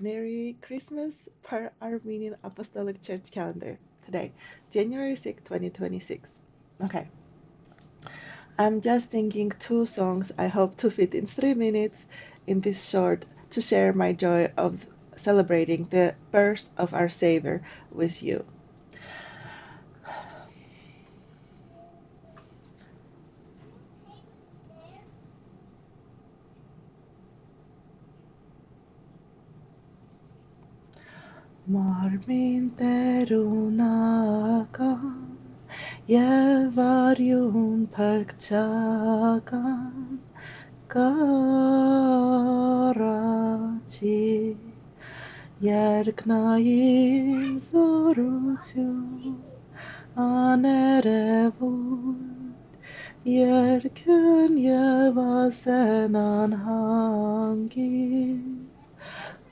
Merry Christmas per Armenian Apostolic Church calendar. Today, January 6, 2026. Okay. I'm just singing 2 songs I hope to fit in 3 minutes in this short to share my joy of celebrating the birth of our Savior with you. Մարմին տերունական և արյուն փրկչական կառաջի երկնային զորություն աներևույթ երկն և ասեն անհանգիստ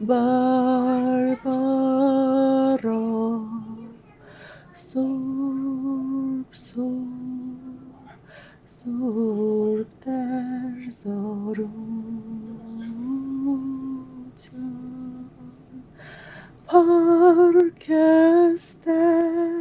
Բարբարո Սուրբ Սուրբ Տեր զորություն Փառքես Տեր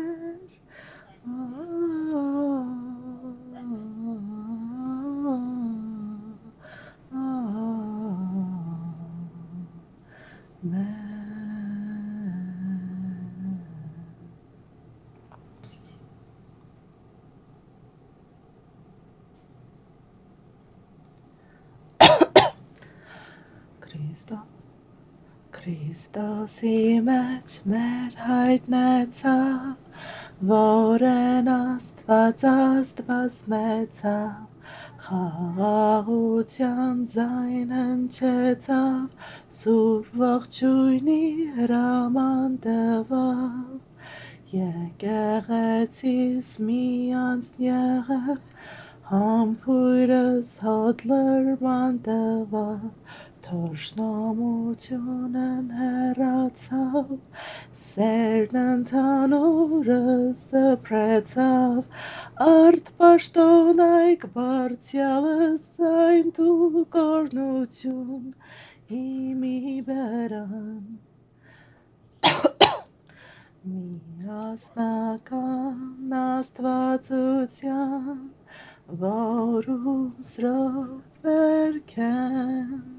Քրիստոսի մեջ մեր հայտնեցավ, որն Աստված մեծավ, խաղաղության ձայն հնչեցավ, Սուրբ ողջույնի հրաման տվավ, եկեղեցիս մի անց եղավ, համբույրս հոտ լրման տվավ, Թոշնամությունն հեռացավ, սերն ընդհանուրը սփռեցավ, արդ պաշտոնայք բարձյալս այն դու կորնություն իմի բերան, միասնական աստվածության, որում սրով վերքեն